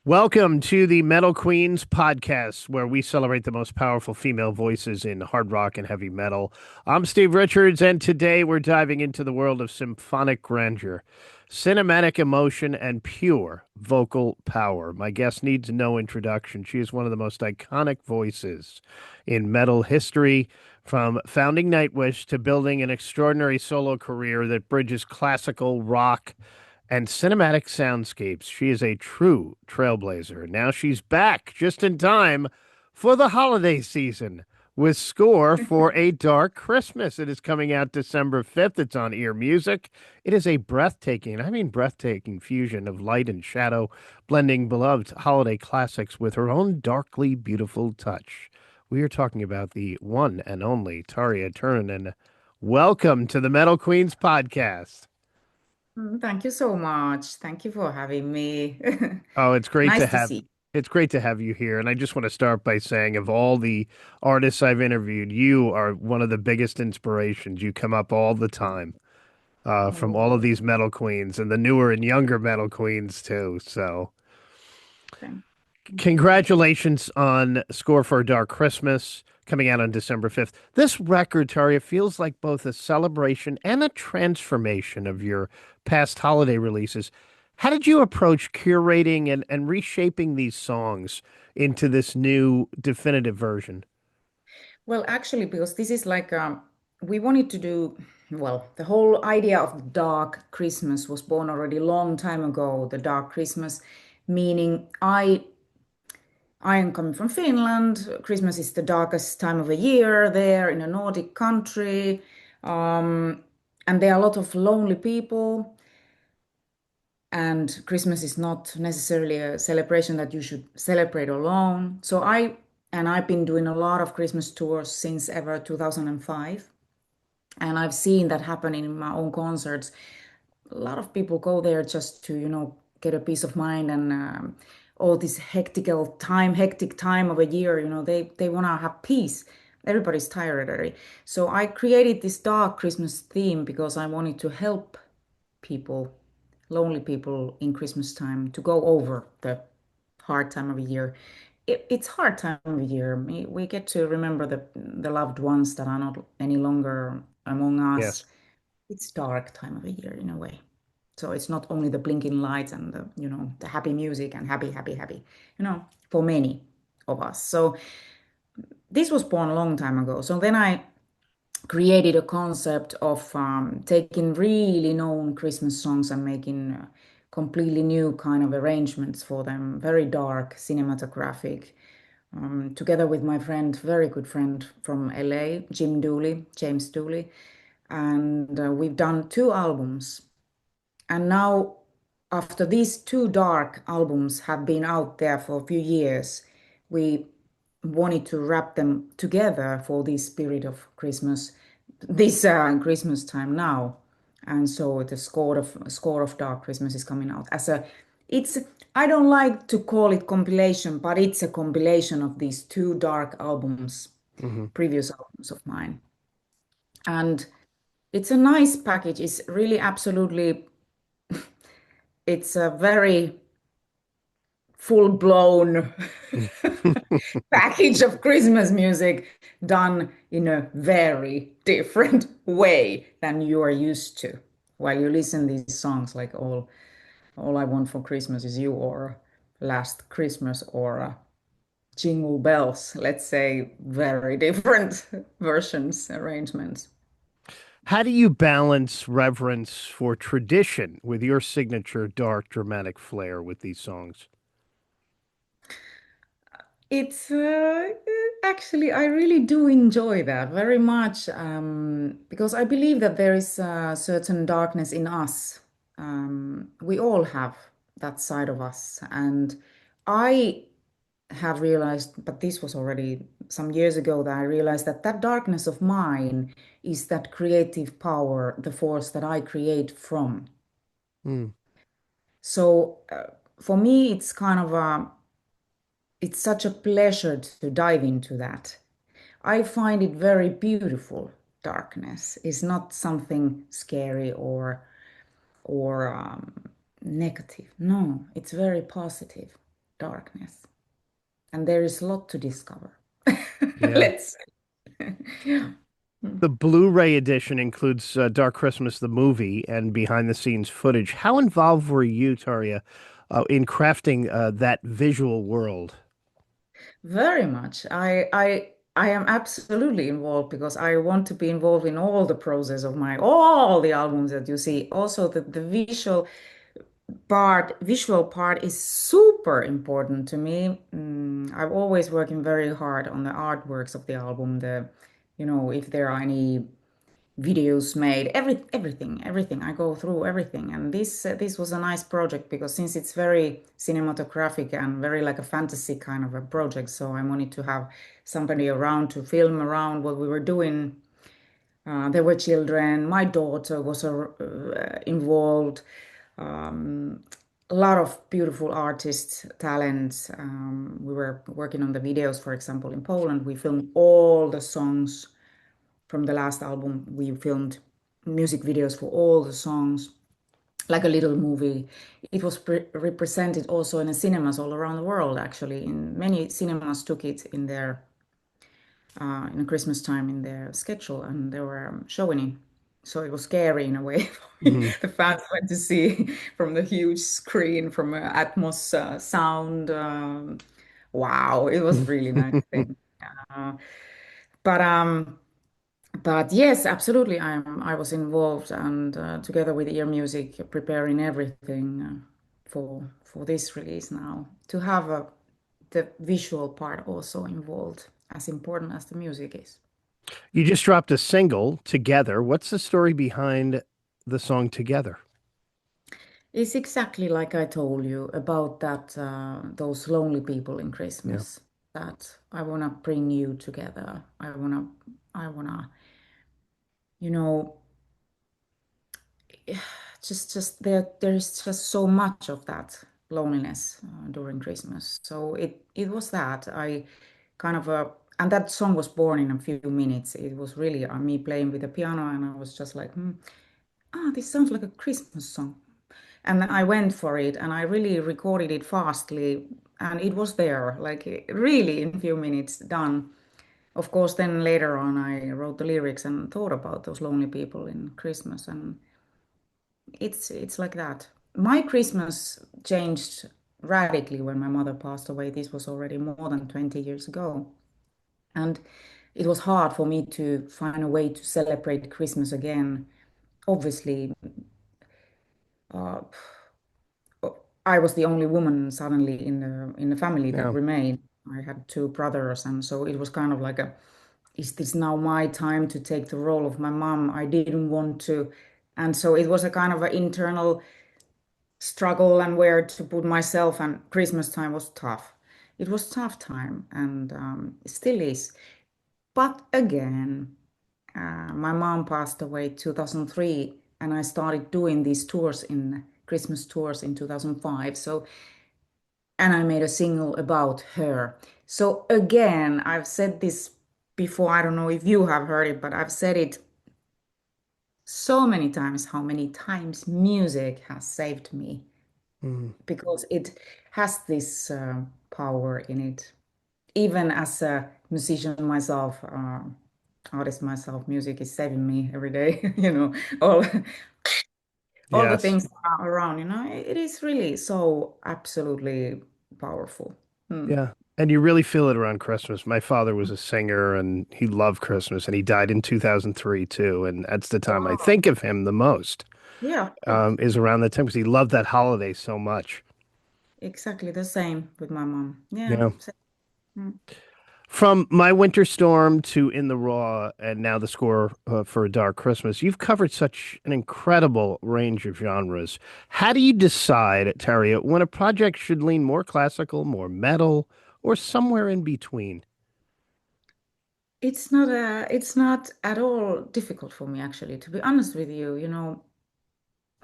Welcome to the Metal Queens podcast, where we celebrate the most powerful female voices in hard rock and heavy metal. I'm Steve Richards, and today we're diving into the world of symphonic grandeur, cinematic emotion, and pure vocal power. My guest needs no introduction. She is one of the most iconic voices in metal history, from founding Nightwish to building an extraordinary solo career that bridges classical rock and cinematic soundscapes. She is a true trailblazer. Now she's back just in time for the holiday season with Score for a Dark Christmas. It is coming out December 5th. It's on Ear Music. It is a breathtaking, I mean breathtaking fusion of light and shadow, blending beloved holiday classics with her own darkly beautiful touch. We are talking about the one and only Tarja Turunen. Welcome to the Metal Queens podcast. Thank you so much. Thank you for having me. Oh, it's great Nice to to have see. it's great to have you here. And I just want to start by saying of all the artists I've interviewed, you are one of the biggest inspirations. You come up all the time from all of Oh, these metal queens and the newer and younger metal queens too. So thank, thank you. congratulations on Score for a Dark Christmas coming out on December 5th. This record, Taria, feels like both a celebration and a transformation of your past holiday releases. How did you approach curating and reshaping these songs into this new definitive version? Well, actually, because this is like we wanted to do, well, the whole idea of dark Christmas was born already a long time ago. The dark Christmas, meaning I am coming from Finland. Christmas is the darkest time of the year there in a Nordic country. Um, and there are a lot of lonely people. And Christmas is not necessarily a celebration that you should celebrate alone. I've been doing a lot of Christmas tours since ever 2005, and I've seen that happen in my own concerts. A lot of people go there just to, get a peace of mind and all this hectic time of a year, they want to have peace. Everybody's tired already. So I created this dark Christmas theme because I wanted to help people, lonely people in Christmas time, to go over the hard time of the year. It's hard time of year. We get to remember the loved ones that are not any longer among us. Yes. It's dark time of the year in a way. So it's not only the blinking lights and the happy music and happy, for many of us. So this was born a long time ago. So then I created a concept of taking really known Christmas songs and making completely new kind of arrangements for them, very dark, cinematographic, together with my friend, very good friend from LA, James Dooley. And we've done two albums. And now, after these two dark albums have been out there for a few years, we wanted to wrap them together for this spirit of Christmas, this Christmas time now. And so the score of Dark Christmas is coming out as a. It's I don't like to call it compilation, but it's a compilation of these two dark albums, Hmm. previous albums of mine, and it's a nice package. It's really absolutely. It's a very full-blown package of Christmas music done in a very different way than you are used to. While you listen these songs like all I Want for Christmas Is You or Last Christmas or Jingle Bells, let's say very different versions, arrangements. How do you balance reverence for tradition with your signature dark dramatic flair with these songs? It's actually, I really do enjoy that very much because I believe that there is a certain darkness in us. We all have that side of us. And I have realized, but this was already some years ago, that I realized that that darkness of mine is that creative power, the force that I create from. Mm. So for me, it's such a pleasure to dive into that. I find it very beautiful. Darkness is not something scary or negative. No, it's very positive. darkness. And there is a lot to discover. Yeah. Let's yeah. Mm. The Blu-ray edition includes Dark Christmas, the movie, and behind-the-scenes footage. How involved were you, Taria, in crafting that visual world? Very much. I am absolutely involved because I want to be involved in all the process of my all the albums that you see. Also, the visual part is super important to me. I've always working very hard on the artworks of the album, if there are any videos made, everything. I go through everything, and this was a nice project because since it's very cinematographic and very like a fantasy kind of a project, so I wanted to have somebody around to film around what we were doing. There were children. My daughter was involved. Um, a lot of beautiful artists, talents. We were working on the videos, for example, in Poland. We filmed all the songs from the last album. We filmed music videos for all the songs, like a little movie. It was represented also in the cinemas all around the world, actually. In many cinemas took it in their in Christmas time in their schedule, and they were showing it. So it was scary in a way for me. Mhm. The fans went to see from the huge screen, from Atmos sound. Wow, it was really nice thing. Uh, but yes, absolutely, I was involved and together with Ear Music preparing everything for this release now to have the visual part also involved, as important as the music is. You just dropped a single, Together. What's the story behind the song Together? It's exactly like I told you about that those lonely people in Yeah. Christmas that I wanna bring you together. I wanna, you know, just there's just so much of that loneliness during Christmas. So it was that I kind of and that song was born in a few minutes. It was really me playing with the piano, and I was just like, this sounds like a Christmas song. And then I went for it, and I really recorded it fastly, and it was there, like really in a few minutes done. Of course, then later on, I wrote the lyrics and thought about those lonely people in Christmas, and it's like that. My Christmas changed radically when my mother passed away. This was already more than 20 years ago. And it was hard for me to find a way to celebrate Christmas again. Obviously, uh, I was the only woman suddenly in the family that Yeah. remained. I had two brothers, and so it was kind of like is this now my time to take the role of my mom? I didn't want to. And so it was a kind of an internal struggle and where to put myself, and Christmas time was tough. It was tough time, and it still is. But again, my mom passed away 2003, and I started doing these tours in Christmas tours in 2005. So, and I made a single about her. So again, I've said this before. I don't know if you have heard it, but I've said it so many times how many times music has saved me Mhm. because it has this power in it. Even as a musician myself, artist myself, music is saving me every day. All all the Yes. things around. It is really so absolutely powerful. Hmm. Yeah. And you really feel it around Christmas. My father was a singer and he loved Christmas and he died in 2003 too. And that's the time I Wow. think of him the most, Yeah, of course. is around that time because he loved that holiday so much. Exactly the same with my mom. Yeah. Yeah. Same. Mm. From My Winter Storm to In the Raw and now the score for A Dark Christmas, you've covered such an incredible range of genres. How do you decide, Terry, when a project should lean more classical, more metal, or somewhere in between? It's not at all difficult for me actually, to be honest with you.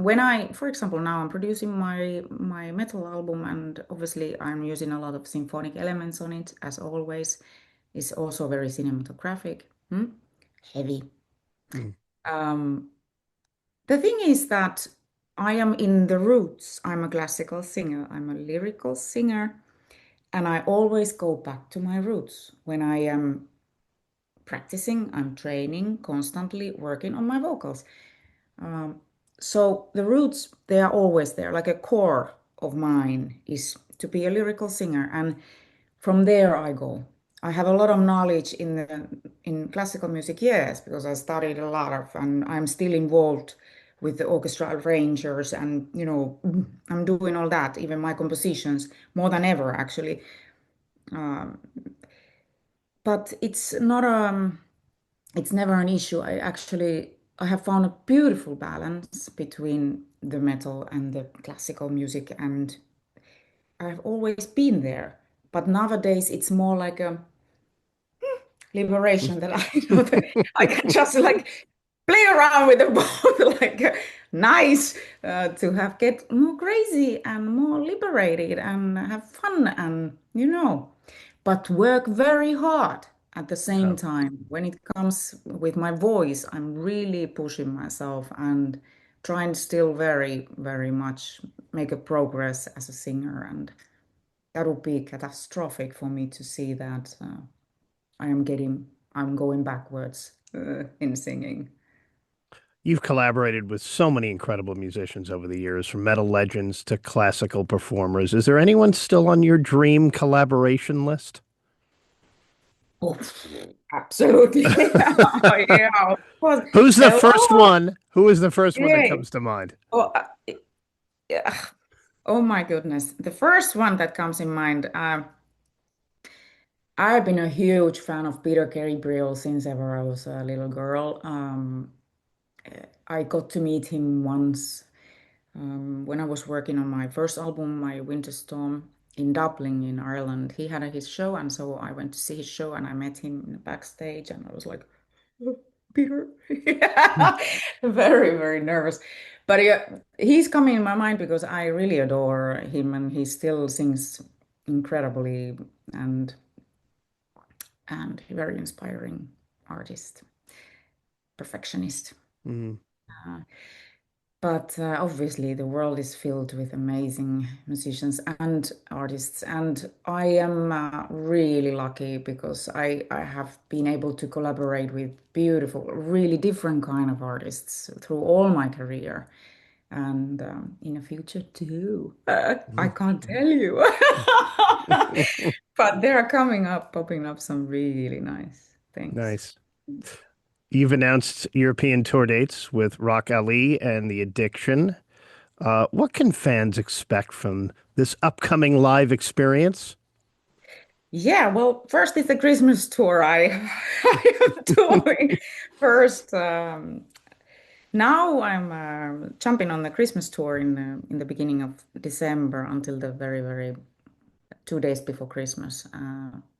When for example, now I'm producing my metal album, and obviously I'm using a lot of symphonic elements on it, as always. It's also very cinematographic, heavy. Mm. Um, the thing is that I am in the roots. I'm a classical singer. I'm a lyrical singer. And I always go back to my roots. When I am practicing, I'm training, constantly working on my vocals. Um, so the roots, they are always there. Like a core of mine is to be a lyrical singer, and from there I go. I have a lot of knowledge in classical music, yes, because I studied a lot of, and I'm still involved with the orchestral arrangers, and I'm doing all that, even my compositions more than ever, actually. Um, but it's never an issue. I have found a beautiful balance between the metal and the classical music, and I've always been there. But nowadays it's more like a liberation that that I can just like play around with the ball, like nice to have get more crazy and more liberated and have fun and but work very hard at the same Oh. time. When it comes with my voice, I'm really pushing myself and trying still very, very much make a progress as a singer. And that would be catastrophic for me to see that I'm going backwards in singing. You've collaborated with so many incredible musicians over the years, from metal legends to classical performers. Is there anyone still on your dream collaboration list? Oh, absolutely. Yeah, of course. Who's the first Hello. one? Who is the first one that Hey. comes to mind? Oh, yeah. Oh my goodness. The first one that comes in mind, I've been a huge fan of Peter Gabriel since ever I was a little girl. I got to meet him once when I was working on my first album, My Winter Storm, in Dublin, in Ireland. He had his show, and so I went to see his show, and I met him in the backstage, and I was like, "Oh, Peter." Hmm. Yeah. Very, very nervous. But he's coming in my mind because I really adore him, and he still sings incredibly, and very inspiring artist, perfectionist. Mm. Uh, But obviously, the world is filled with amazing musicians and artists, and I am really lucky because I have been able to collaborate with beautiful, really different kind of artists through all my career, and in the future too. I can't tell you, but they are coming up, popping up some really nice things. Nice. You've announced European tour dates with Rock Ali and The Addiction. What can fans expect from this upcoming live experience? Yeah, well, first is the Christmas tour I am doing. First, now I'm jumping on the Christmas tour in the beginning of December until the very, very 2 days before Christmas.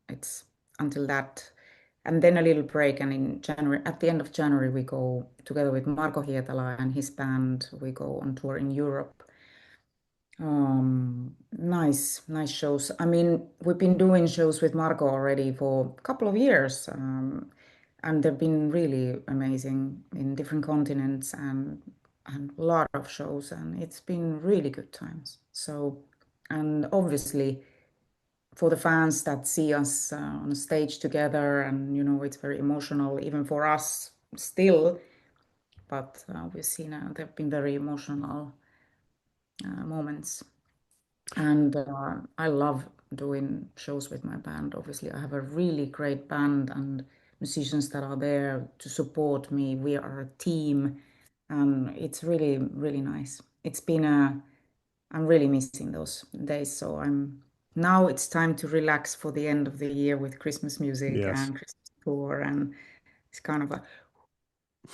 It's until that, and then a little break. And in January, at the end of January, we go together with Marco Hietala and his band. We go on tour in Europe. Nice, nice shows. I mean, we've been doing shows with Marco already for a couple of years, and they've been really amazing in different continents and a lot of shows, and it's been really good times. So, and obviously for the fans that see us on stage together, and it's very emotional, even for us still. But we've seen they've been very emotional moments. And I love doing shows with my band. Obviously, I have a really great band and musicians that are there to support me. We are a team, and it's really, really nice. I'm really missing those days. So now it's time to relax for the end of the year with Christmas music Yes. and Christmas tour. And it's kind of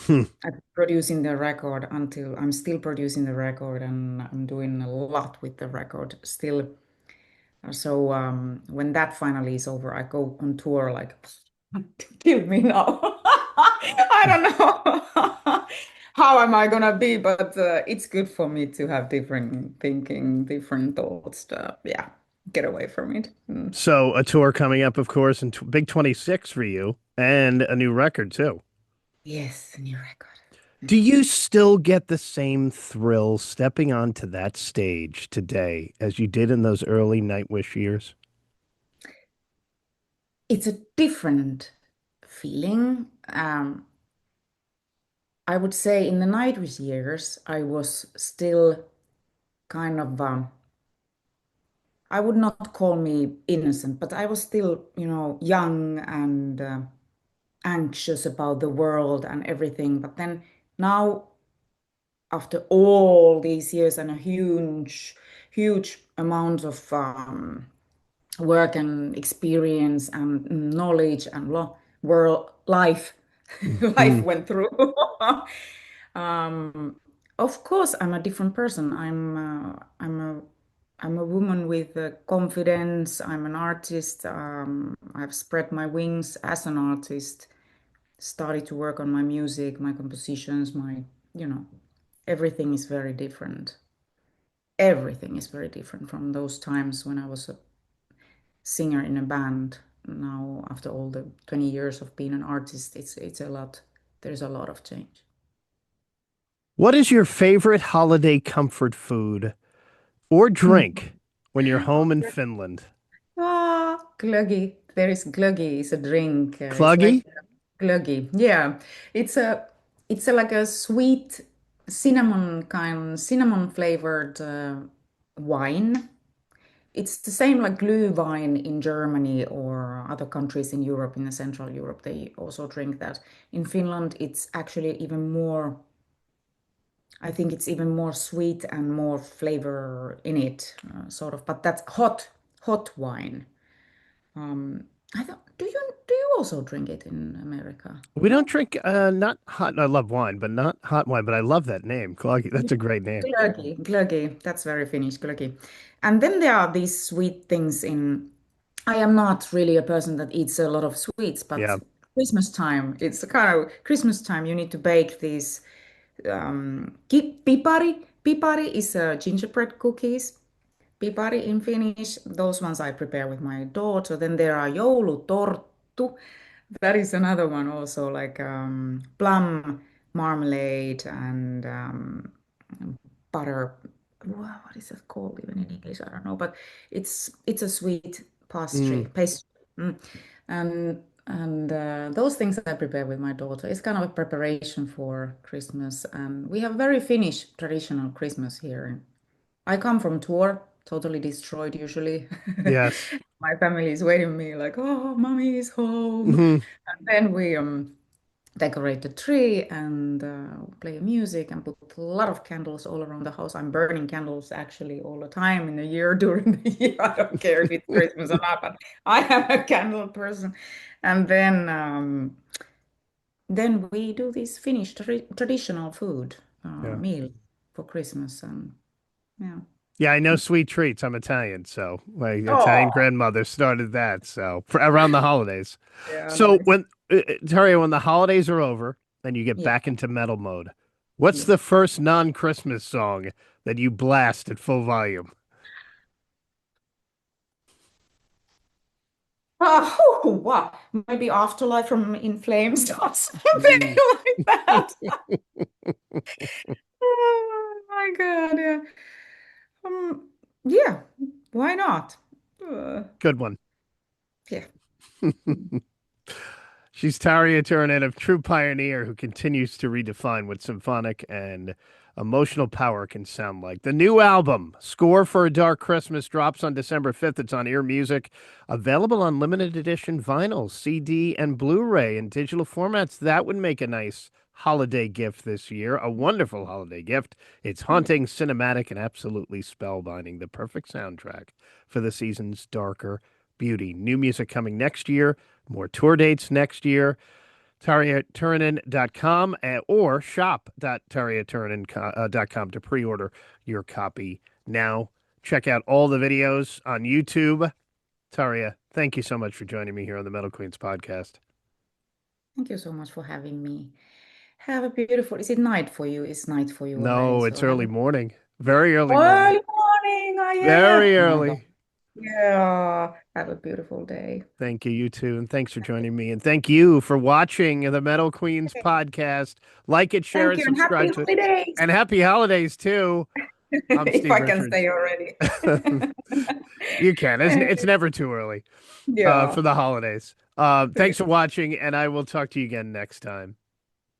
Hmm. I'm producing the record until I'm still producing the record, and I'm doing a lot with the record still. So when that finally is over, I go on tour like, kill me now. I don't know how am I gonna be, but it's good for me to have different thinking, different thoughts. Yeah, get away from it. Mm. So a tour coming up, of course, and big 26 for you, and a new record too. Yes, new record. Do you still get the same thrill stepping onto that stage today as you did in those early Nightwish years? it's a different feeling. I would say in the Nightwish years, I was still kind of, I would not call me innocent, but I was still, young and anxious about the world and everything. But then now, after all these years and a huge amount of work and experience and knowledge and world life, life Mhm. went through. Um, of course, I'm a different person. I'm a woman with confidence. I'm an artist. I've spread my wings as an artist. Started to work on my music, my compositions, you know, everything is very different. Everything is very different from those times when I was a singer in a band. Now, after all the 20 years of being an artist, it's a lot. There's a lot of change. What is your favorite holiday comfort food or drink when you're home in Finland? Glöggi. There is glöggi. It's a drink. It's like Cluggy? glöggi. Yeah, it's a like a sweet cinnamon flavored wine. It's the same like glühwein in Germany or other countries in Europe, in the Central Europe. They also drink that. In Finland, it's actually even more. I think it's even more sweet and more flavor in it, sort of. But that's hot wine. Um, I thought, do you also drink it in America? We don't No? drink not hot. I love wine, but not hot wine. But I love that name, Cluggy. That's a great name. Glöggi, glöggi. That's very Finnish, glöggi. And then there are these sweet things in. I am not really a person that eats a lot of sweets, Yeah. but Christmas time, it's a kind of Christmas time. You need to bake these pipari. Pipari is gingerbread cookies. Pipari in Finnish, those ones I prepare with my daughter. Then there are joulutorttu. That is another one also, like plum marmalade and butter. What is that called even in English? I don't know, but it's a sweet Mm, pastry. Mm. And those things I prepare with my daughter. It's kind of a preparation for Christmas, and we have very Finnish traditional Christmas here. I come from tour, totally destroyed usually. yes. My family is waiting me like, oh, mommy is home. Hmm. And then we decorate the tree and play music and put a lot of candles all around the house. I'm burning candles actually all the time in the year during the year. I don't care if it's Christmas or not, but I am a candle person. And then we do this Finnish traditional food Yeah. meal for Christmas, and yeah. Yeah, I know sweet treats. I'm Italian, so my Italian Oh, grandmother started that. So for around the holidays. yeah, So nice. when Terry, when the holidays are over and you get Yeah, back into metal mode, what's yeah. the first non-Christmas song that you blast at full volume? Oh, wow. Maybe Afterlife from In Flames or something Mm. like that. Oh my God, yeah. Yeah, why not? Uh, Good one. yeah. She's Tarja Turunen, a true pioneer who continues to redefine what symphonic and emotional power can sound like. The new album, Score for a Dark Christmas, drops on December 5th. It's on Ear Music, available on limited edition vinyl, CD, and Blu-ray in digital formats. That would make a nice holiday gift this year, a wonderful holiday gift. It's Yeah. haunting, cinematic, and absolutely spellbinding. The perfect soundtrack for the season's darker beauty. New music coming next year. More tour dates next year. TarjaTurunen.com or shop.tarjaTurunen.com to pre-order your copy now. Check out all the videos on YouTube. Tarja, thank you so much for joining me here on the Metal Queens podcast. Thank you so much for having me. Have a beautiful, is it night for you? It's night for you already. No, So it's have early morning. Very early morning. early morning. Oh, yeah. Very Oh my God. early. Yeah. Have a beautiful day. Thank you, you too. And thanks for joining me. And thank you for watching the Metal Queens podcast. Like it, share Thank it, you and happy subscribe to it. holidays. And happy holidays too. I'm If Steve I can Richards. say already. You can. It's never too early Yeah. for the holidays. Thanks for watching, and I will talk to you again next time.